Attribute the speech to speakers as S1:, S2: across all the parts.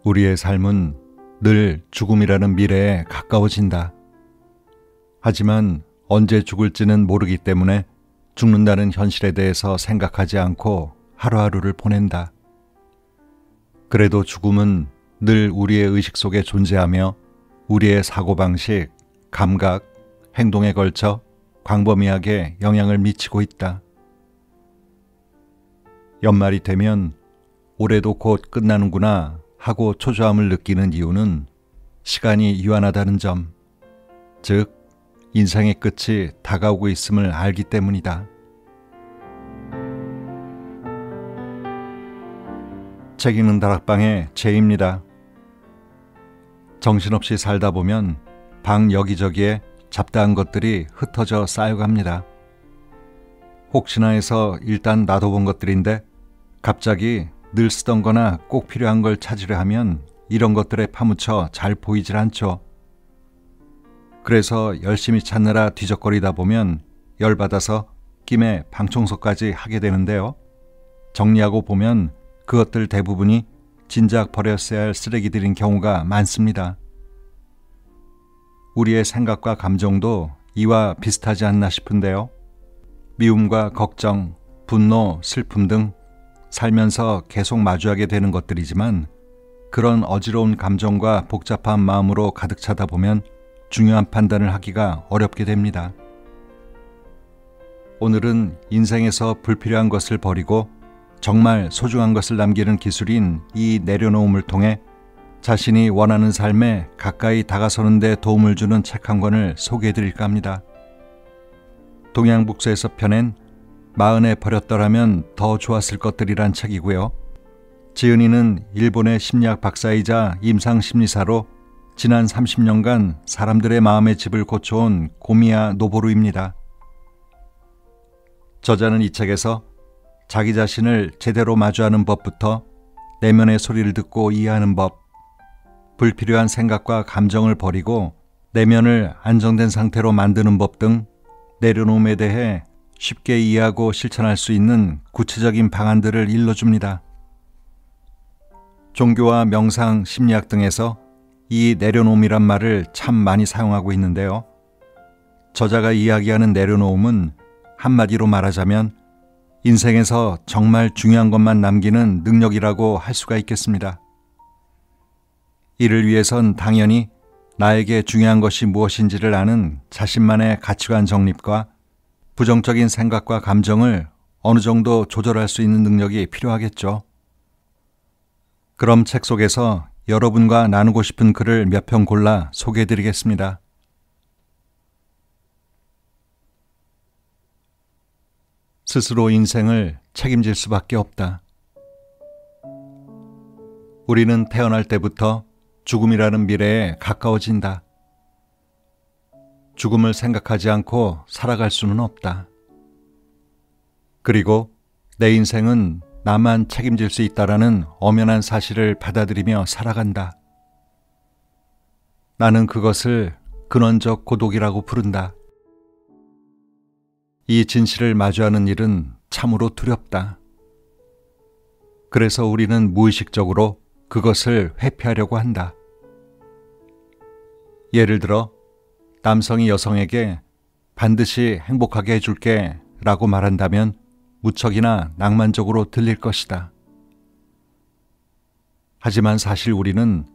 S1: 우리의 삶은 늘 죽음이라는 미래에 가까워진다. 하지만 언제 죽을지는 모르기 때문에 죽는다는 현실에 대해서 생각하지 않고 하루하루를 보낸다. 그래도 죽음은 늘 우리의 의식 속에 존재하며 우리의 사고방식, 감각, 행동에 걸쳐 광범위하게 영향을 미치고 있다. 연말이 되면 올해도 곧 끝나는구나 하고 초조함을 느끼는 이유는 시간이 유한하다는 점, 즉 인생의 끝이 다가오고 있음을 알기 때문이다. 책 읽는 다락방의 제이입니다. 정신없이 살다 보면 방 여기저기에 잡다한 것들이 흩어져 쌓여갑니다. 혹시나 해서 일단 놔둬본 것들인데 갑자기 늘 쓰던 거나 꼭 필요한 걸 찾으려 하면 이런 것들에 파묻혀 잘 보이질 않죠. 그래서 열심히 찾느라 뒤적거리다 보면 열받아서 김에 방청소까지 하게 되는데요. 정리하고 보면 그것들 대부분이 진작 버렸어야 할 쓰레기들인 경우가 많습니다. 우리의 생각과 감정도 이와 비슷하지 않나 싶은데요. 미움과 걱정, 분노, 슬픔 등 살면서 계속 마주하게 되는 것들이지만 그런 어지러운 감정과 복잡한 마음으로 가득 차다 보면 중요한 판단을 하기가 어렵게 됩니다. 오늘은 인생에서 불필요한 것을 버리고 정말 소중한 것을 남기는 기술인 이 내려놓음을 통해 자신이 원하는 삶에 가까이 다가서는 데 도움을 주는 책 한 권을 소개해 드릴까 합니다. 동양북서에서 펴낸 마흔에 버렸더라면 더 좋았을 것들이란 책이고요. 지은이는 일본의 심리학 박사이자 임상심리사로 지난 30년간 사람들의 마음의 집을 고쳐온 고미야 노보루입니다. 저자는 이 책에서 자기 자신을 제대로 마주하는 법부터 내면의 소리를 듣고 이해하는 법, 불필요한 생각과 감정을 버리고 내면을 안정된 상태로 만드는 법 등 내려놓음에 대해 쉽게 이해하고 실천할 수 있는 구체적인 방안들을 일러줍니다. 종교와 명상, 심리학 등에서 이 내려놓음이란 말을 참 많이 사용하고 있는데요. 저자가 이야기하는 내려놓음은 한마디로 말하자면 인생에서 정말 중요한 것만 남기는 능력이라고 할 수가 있겠습니다. 이를 위해선 당연히 나에게 중요한 것이 무엇인지를 아는 자신만의 가치관 정립과 부정적인 생각과 감정을 어느 정도 조절할 수 있는 능력이 필요하겠죠. 그럼 책 속에서 여러분과 나누고 싶은 글을 몇 편 골라 소개해드리겠습니다. 스스로 인생을 책임질 수밖에 없다. 우리는 태어날 때부터 죽음이라는 미래에 가까워진다. 죽음을 생각하지 않고 살아갈 수는 없다. 그리고 내 인생은 나만 책임질 수 있다라는 엄연한 사실을 받아들이며 살아간다. 나는 그것을 근원적 고독이라고 부른다. 이 진실을 마주하는 일은 참으로 두렵다. 그래서 우리는 무의식적으로 그것을 회피하려고 한다. 예를 들어 남성이 여성에게 반드시 행복하게 해줄게 라고 말한다면 무척이나 낭만적으로 들릴 것이다. 하지만 사실 우리는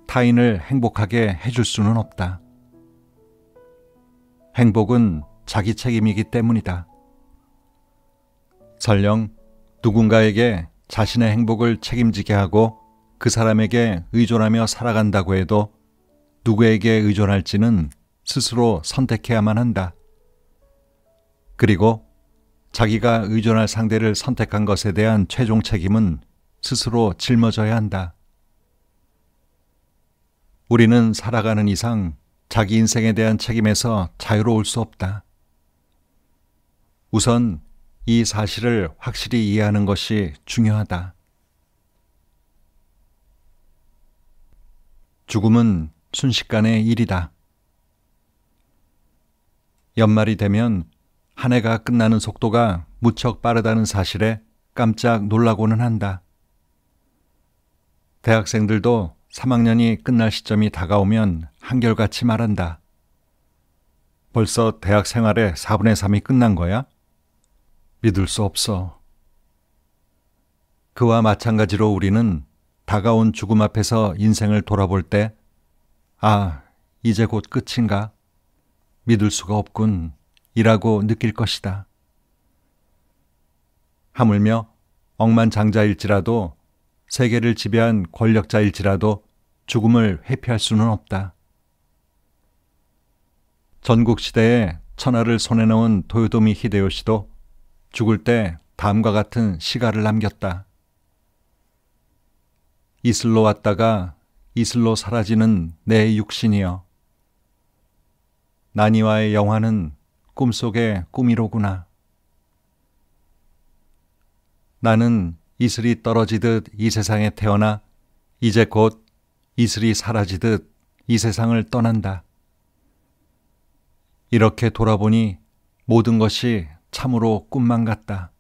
S1: 타인을 행복하게 해줄 수는 없다. 행복은 자기 책임이기 때문이다. 설령 누군가에게 자신의 행복을 책임지게 하고 그 사람에게 의존하며 살아간다고 해도 누구에게 의존할지는 스스로 선택해야만 한다. 그리고 자기가 의존할 상대를 선택한 것에 대한 최종 책임은 스스로 짊어져야 한다. 우리는 살아가는 이상 자기 인생에 대한 책임에서 자유로울 수 없다. 우선 이 사실을 확실히 이해하는 것이 중요하다. 죽음은 순식간의 일이다. 연말이 되면 한 해가 끝나는 속도가 무척 빠르다는 사실에 깜짝 놀라고는 한다. 대학생들도 3학년이 끝날 시점이 다가오면 한결같이 말한다. 벌써 대학 생활의 4분의 3이 끝난 거야? 믿을 수 없어. 그와 마찬가지로 우리는 다가온 죽음 앞에서 인생을 돌아볼 때, 아, 이제 곧 끝인가? 믿을 수가 없군. 이라고 느낄 것이다. 하물며 억만장자일지라도 세계를 지배한 권력자일지라도 죽음을 회피할 수는 없다. 전국시대에 천하를 손에 넣은 도요토미 히데요시도 죽을 때 다음과 같은 시가를 남겼다. 이슬로 왔다가 이슬로 사라지는 내 육신이여. 나니와의 영화는 꿈속의 꿈이로구나. 나는 이슬이 떨어지듯 이 세상에 태어나 이제 곧 이슬이 사라지듯 이 세상을 떠난다. 이렇게 돌아보니 모든 것이 참으로 꿈만 같다.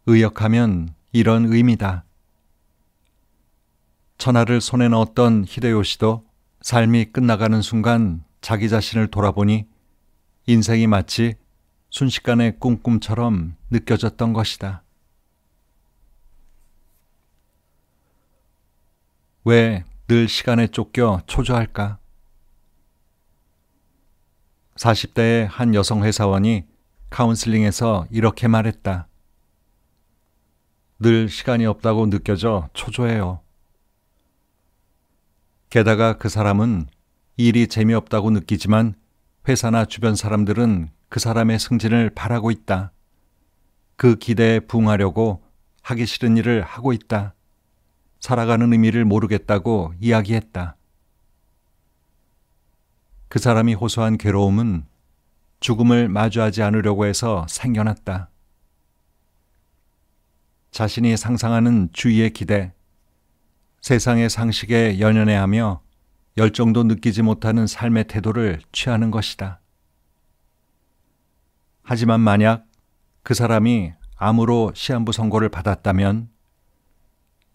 S1: 의역하면 이런 의미다. 천하를 손에 넣었던 히데요시도 삶이 끝나가는 순간 자기 자신을 돌아보니 인생이 마치 순식간의 꿈꿈처럼 느껴졌던 것이다. 왜 늘 시간에 쫓겨 초조할까? 40대의 한 여성 회사원이 카운슬링에서 이렇게 말했다. 늘 시간이 없다고 느껴져 초조해요. 게다가 그 사람은 일이 재미없다고 느끼지만 회사나 주변 사람들은 그 사람의 승진을 바라고 있다. 그 기대에 부응하려고 하기 싫은 일을 하고 있다. 살아가는 의미를 모르겠다고 이야기했다. 그 사람이 호소한 괴로움은 죽음을 마주하지 않으려고 해서 생겨났다. 자신이 상상하는 주위의 기대, 세상의 상식에 연연해하며 열정도 느끼지 못하는 삶의 태도를 취하는 것이다. 하지만 만약 그 사람이 암으로 시한부 선고를 받았다면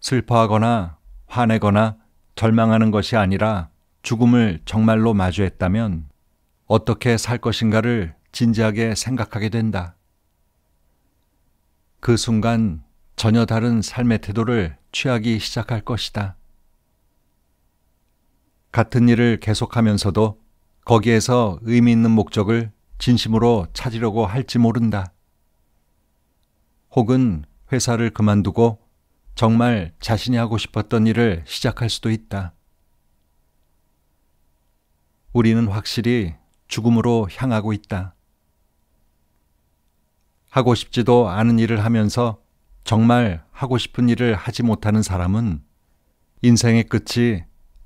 S1: 슬퍼하거나 화내거나 절망하는 것이 아니라 죽음을 정말로 마주했다면 어떻게 살 것인가를 진지하게 생각하게 된다. 그 순간 전혀 다른 삶의 태도를 취하기 시작할 것이다. 같은 일을 계속하면서도 거기에서 의미 있는 목적을 진심으로 찾으려고 할지 모른다. 혹은 회사를 그만두고 정말 자신이 하고 싶었던 일을 시작할 수도 있다. 우리는 확실히 죽음으로 향하고 있다. 하고 싶지도 않은 일을 하면서 정말 하고 싶은 일을 하지 못하는 사람은 인생의 끝이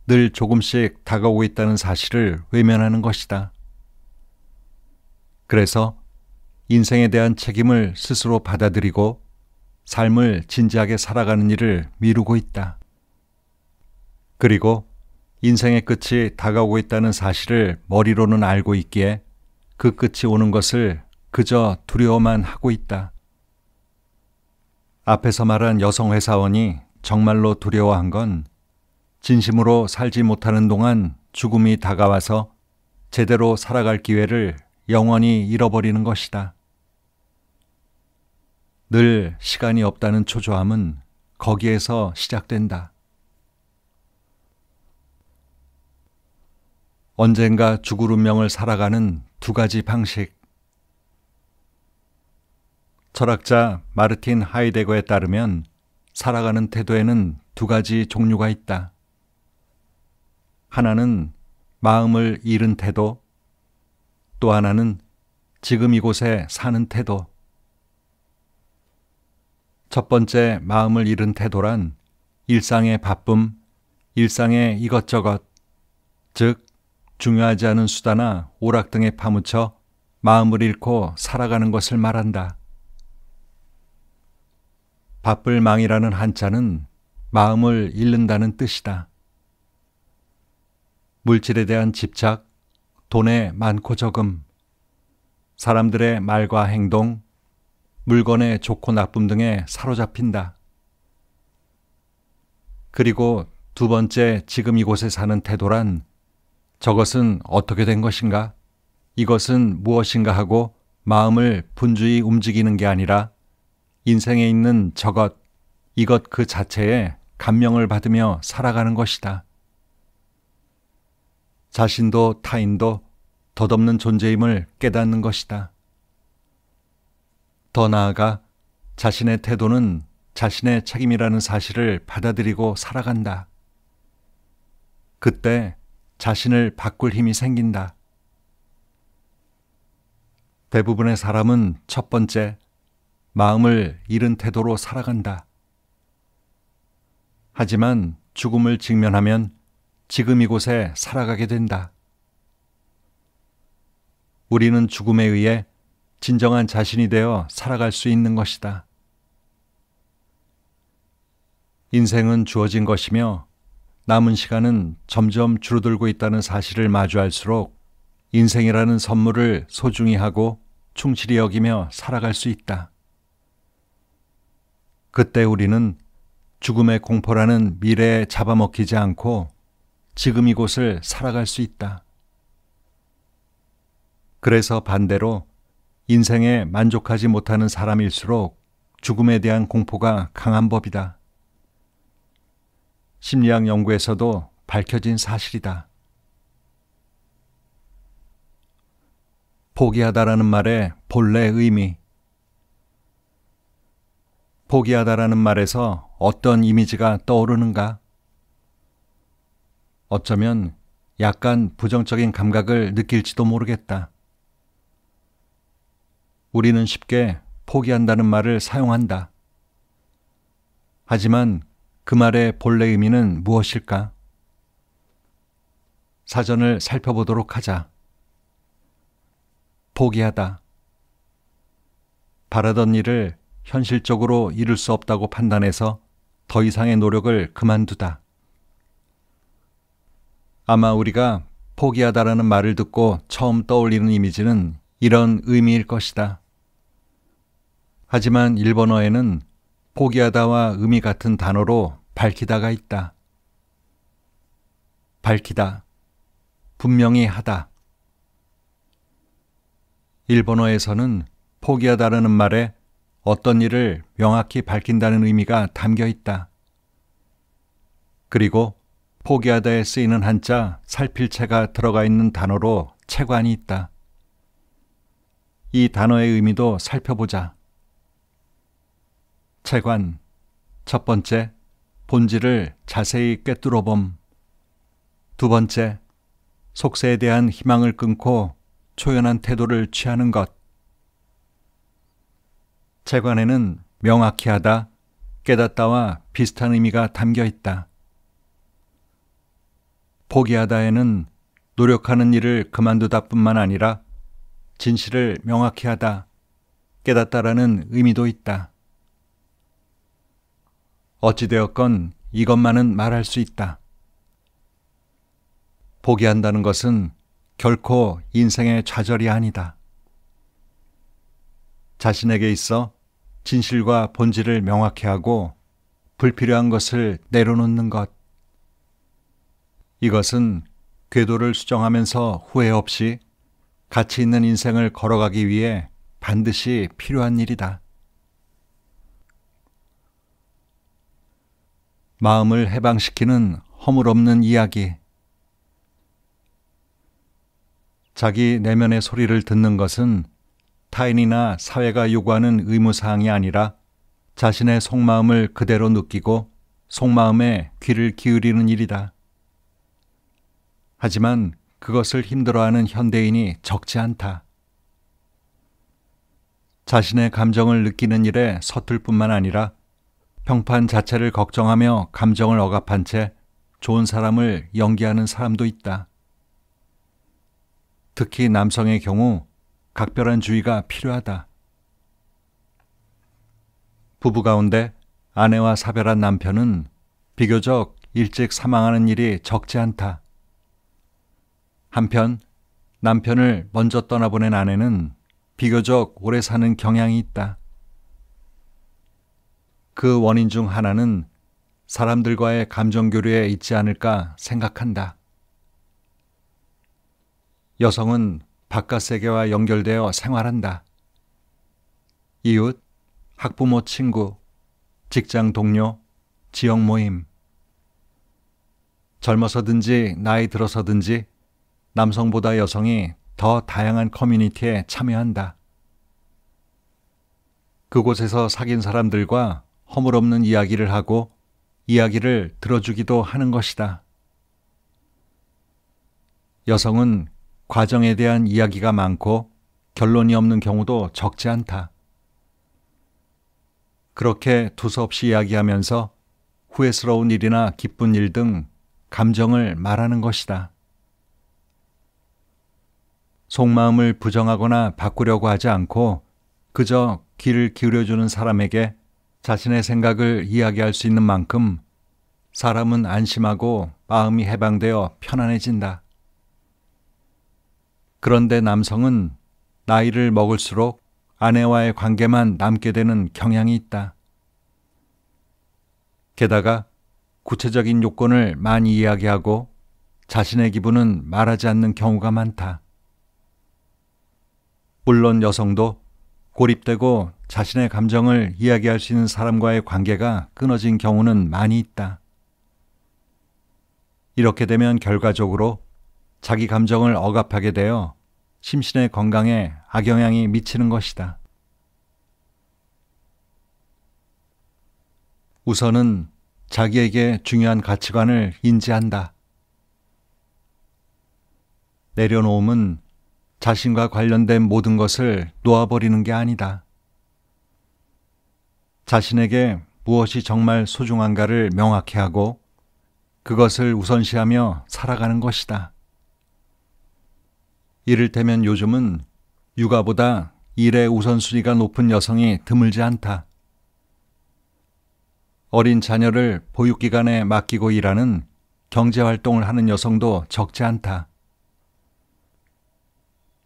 S1: 늘 조금씩 다가오고 있다는 사실을 외면하는 것이다. 그래서 인생에 대한 책임을 스스로 받아들이고 삶을 진지하게 살아가는 일을 미루고 있다. 그리고 인생의 끝이 다가오고 있다는 사실을 머리로는 알고 있기에 그 끝이 오는 것을 그저 두려워만 하고 있다. 앞에서 말한 여성 회사원이 정말로 두려워한 건 진심으로 살지 못하는 동안 죽음이 다가와서 제대로 살아갈 기회를 영원히 잃어버리는 것이다. 늘 시간이 없다는 초조함은 거기에서 시작된다. 언젠가 죽을 운명을 살아가는 두 가지 방식. 철학자 마르틴 하이데거에 따르면 살아가는 태도에는 두 가지 종류가 있다. 하나는 마음을 잃은 태도, 또 하나는 지금 이곳에 사는 태도. 첫 번째 마음을 잃은 태도란 일상의 바쁨, 일상의 이것저것, 즉 중요하지 않은 수다나 오락 등에 파묻혀 마음을 잃고 살아가는 것을 말한다. 바쁠망이라는 한자는 마음을 잃는다는 뜻이다. 물질에 대한 집착, 돈의 많고 적음, 사람들의 말과 행동, 물건의 좋고 나쁨 등에 사로잡힌다. 그리고 두 번째 지금 이곳에 사는 태도란 저것은 어떻게 된 것인가? 이것은 무엇인가 하고 마음을 분주히 움직이는 게 아니라 인생에 있는 저것, 이것 그 자체에 감명을 받으며 살아가는 것이다. 자신도 타인도 덧없는 존재임을 깨닫는 것이다. 더 나아가 자신의 태도는 자신의 책임이라는 사실을 받아들이고 살아간다. 그때 자신을 바꿀 힘이 생긴다. 대부분의 사람은 첫 번째, 마음을 잃은 태도로 살아간다. 하지만 죽음을 직면하면 지금 이곳에 살아가게 된다. 우리는 죽음에 의해 진정한 자신이 되어 살아갈 수 있는 것이다. 인생은 주어진 것이며 남은 시간은 점점 줄어들고 있다는 사실을 마주할수록 인생이라는 선물을 소중히 하고 충실히 여기며 살아갈 수 있다. 그때 우리는 죽음의 공포라는 미래에 잡아먹히지 않고 지금 이곳을 살아갈 수 있다. 그래서 반대로 인생에 만족하지 못하는 사람일수록 죽음에 대한 공포가 강한 법이다. 심리학 연구에서도 밝혀진 사실이다. 포기하다라는 말의 본래 의미. 포기하다라는 말에서 어떤 이미지가 떠오르는가? 어쩌면 약간 부정적인 감각을 느낄지도 모르겠다. 우리는 쉽게 포기한다는 말을 사용한다. 하지만 그 말의 본래 의미는 무엇일까? 사전을 살펴보도록 하자. 포기하다. 바라던 일을 현실적으로 이룰 수 없다고 판단해서 더 이상의 노력을 그만두다. 아마 우리가 포기하다라는 말을 듣고 처음 떠올리는 이미지는 이런 의미일 것이다. 하지만 일본어에는 포기하다와 의미 같은 단어로 밝히다가 있다. 밝히다, 분명히 하다. 일본어에서는 포기하다라는 말에 어떤 일을 명확히 밝힌다는 의미가 담겨 있다. 그리고 포기하다에 쓰이는 한자 살필체가 들어가 있는 단어로 채관이 있다. 이 단어의 의미도 살펴보자. 채관, 첫 번째, 본질을 자세히 꿰뚫어봄. 두 번째, 속세에 대한 희망을 끊고 초연한 태도를 취하는 것. 채관에는 명확히 하다, 깨닫다와 비슷한 의미가 담겨 있다. 포기하다에는 노력하는 일을 그만두다 뿐만 아니라 진실을 명확히 하다, 깨닫다라는 의미도 있다. 어찌되었건 이것만은 말할 수 있다. 포기한다는 것은 결코 인생의 좌절이 아니다. 자신에게 있어 진실과 본질을 명확히 하고 불필요한 것을 내려놓는 것. 이것은 궤도를 수정하면서 후회 없이 가치 있는 인생을 걸어가기 위해 반드시 필요한 일이다. 마음을 해방시키는 허물없는 이야기. 자기 내면의 소리를 듣는 것은 타인이나 사회가 요구하는 의무사항이 아니라 자신의 속마음을 그대로 느끼고 속마음에 귀를 기울이는 일이다. 하지만 그것을 힘들어하는 현대인이 적지 않다. 자신의 감정을 느끼는 일에 서툴 뿐만 아니라 평판 자체를 걱정하며 감정을 억압한 채 좋은 사람을 연기하는 사람도 있다. 특히 남성의 경우 각별한 주의가 필요하다. 부부 가운데 아내와 사별한 남편은 비교적 일찍 사망하는 일이 적지 않다. 한편 남편을 먼저 떠나보낸 아내는 비교적 오래 사는 경향이 있다. 그 원인 중 하나는 사람들과의 감정 교류에 있지 않을까 생각한다. 여성은 바깥 세계와 연결되어 생활한다. 이웃, 학부모 친구, 직장 동료, 지역 모임. 젊어서든지 나이 들어서든지 남성보다 여성이 더 다양한 커뮤니티에 참여한다. 그곳에서 사귄 사람들과 허물없는 이야기를 하고 이야기를 들어주기도 하는 것이다. 여성은 과정에 대한 이야기가 많고 결론이 없는 경우도 적지 않다. 그렇게 두서없이 이야기하면서 후회스러운 일이나 기쁜 일 등 감정을 말하는 것이다. 속마음을 부정하거나 바꾸려고 하지 않고 그저 귀를 기울여주는 사람에게 자신의 생각을 이야기할 수 있는 만큼 사람은 안심하고 마음이 해방되어 편안해진다. 그런데 남성은 나이를 먹을수록 아내와의 관계만 남게 되는 경향이 있다. 게다가 구체적인 요건을 많이 이야기하고 자신의 기분은 말하지 않는 경우가 많다. 물론 여성도 고립되고 자신의 감정을 이야기할 수 있는 사람과의 관계가 끊어진 경우는 많이 있다. 이렇게 되면 결과적으로 자기 감정을 억압하게 되어 심신의 건강에 악영향이 미치는 것이다. 우선은 자기에게 중요한 가치관을 인지한다. 내려놓음은 자신과 관련된 모든 것을 놓아버리는 게 아니다. 자신에게 무엇이 정말 소중한가를 명확히 하고 그것을 우선시하며 살아가는 것이다. 이를테면 요즘은 육아보다 일의 우선순위가 높은 여성이 드물지 않다. 어린 자녀를 보육기관에 맡기고 일하는 경제활동을 하는 여성도 적지 않다.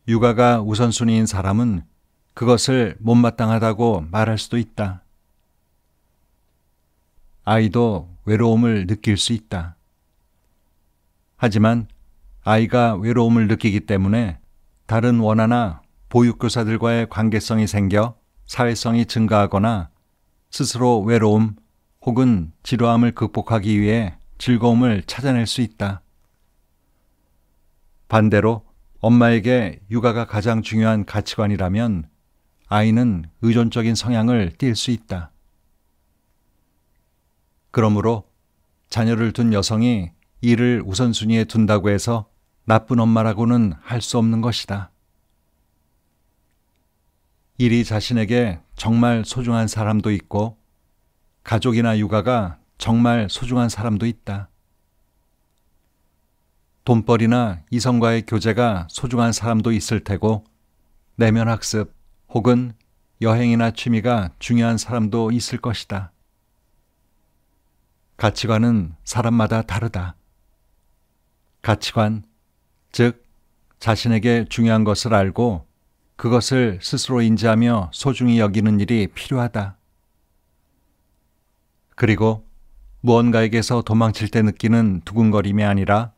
S1: 육아가 우선순위인 사람은 그것을 못마땅하다고 말할 수도 있다. 아이도 외로움을 느낄 수 있다. 하지만 아이가 외로움을 느끼기 때문에 다른 원화나 보육교사들과의 관계성이 생겨 사회성이 증가하거나 스스로 외로움 혹은 지루함을 극복하기 위해 즐거움을 찾아낼 수 있다. 반대로 엄마에게 육아가 가장 중요한 가치관이라면 아이는 의존적인 성향을 띌 수 있다. 그러므로 자녀를 둔 여성이 일을 우선순위에 둔다고 해서 나쁜 엄마라고는 할 수 없는 것이다. 일이 자신에게 정말 소중한 사람도 있고 가족이나 육아가 정말 소중한 사람도 있다. 돈벌이나 이성과의 교제가 소중한 사람도 있을 테고 내면 학습 혹은 여행이나 취미가 중요한 사람도 있을 것이다. 가치관은 사람마다 다르다. 가치관, 즉 자신에게 중요한 것을 알고 그것을 스스로 인지하며 소중히 여기는 일이 필요하다. 그리고 무언가에게서 도망칠 때 느끼는 두근거림이 아니라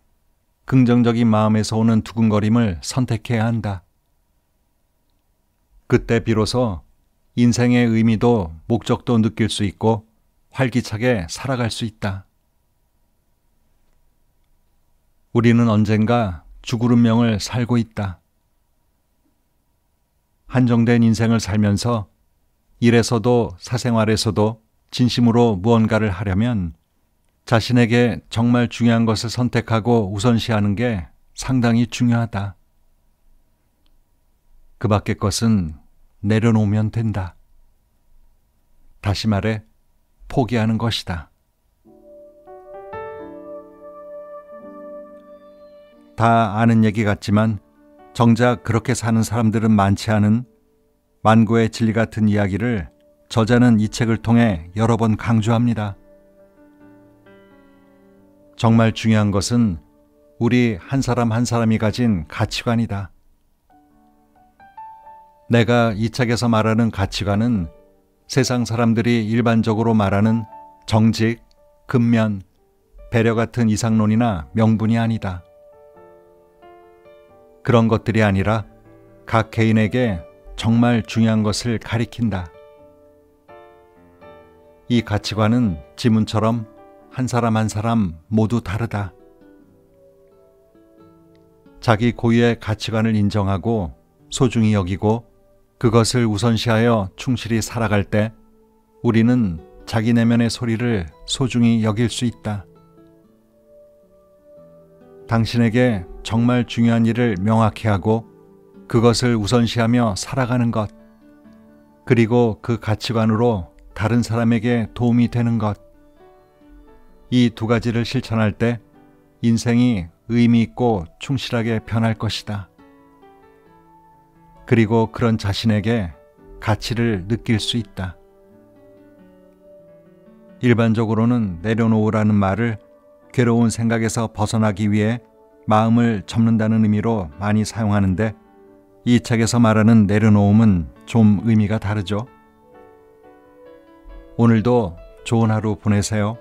S1: 긍정적인 마음에서 오는 두근거림을 선택해야 한다. 그때 비로소 인생의 의미도 목적도 느낄 수 있고 활기차게 살아갈 수 있다. 우리는 언젠가 죽을 운명을 살고 있다. 한정된 인생을 살면서 일에서도 사생활에서도 진심으로 무언가를 하려면 자신에게 정말 중요한 것을 선택하고 우선시하는 게 상당히 중요하다. 그 밖의 것은 내려놓으면 된다. 다시 말해 포기하는 것이다. 다 아는 얘기 같지만 정작 그렇게 사는 사람들은 많지 않은 만고의 진리 같은 이야기를 저자는 이 책을 통해 여러 번 강조합니다. 정말 중요한 것은 우리 한 사람 한 사람이 가진 가치관이다. 내가 이 책에서 말하는 가치관은 세상 사람들이 일반적으로 말하는 정직, 근면, 배려 같은 이상론이나 명분이 아니다. 그런 것들이 아니라 각 개인에게 정말 중요한 것을 가리킨다. 이 가치관은 지문처럼 한 사람 한 사람 모두 다르다. 자기 고유의 가치관을 인정하고 소중히 여기고 그것을 우선시하여 충실히 살아갈 때 우리는 자기 내면의 소리를 소중히 여길 수 있다. 당신에게 정말 중요한 일을 명확히 하고 그것을 우선시하며 살아가는 것, 그리고 그 가치관으로 다른 사람에게 도움이 되는 것. 이 두 가지를 실천할 때 인생이 의미 있고 충실하게 변할 것이다. 그리고 그런 자신에게 가치를 느낄 수 있다. 일반적으로는 내려놓으라는 말을 괴로운 생각에서 벗어나기 위해 마음을 접는다는 의미로 많이 사용하는데 이 책에서 말하는 내려놓음은 좀 의미가 다르죠. 오늘도 좋은 하루 보내세요.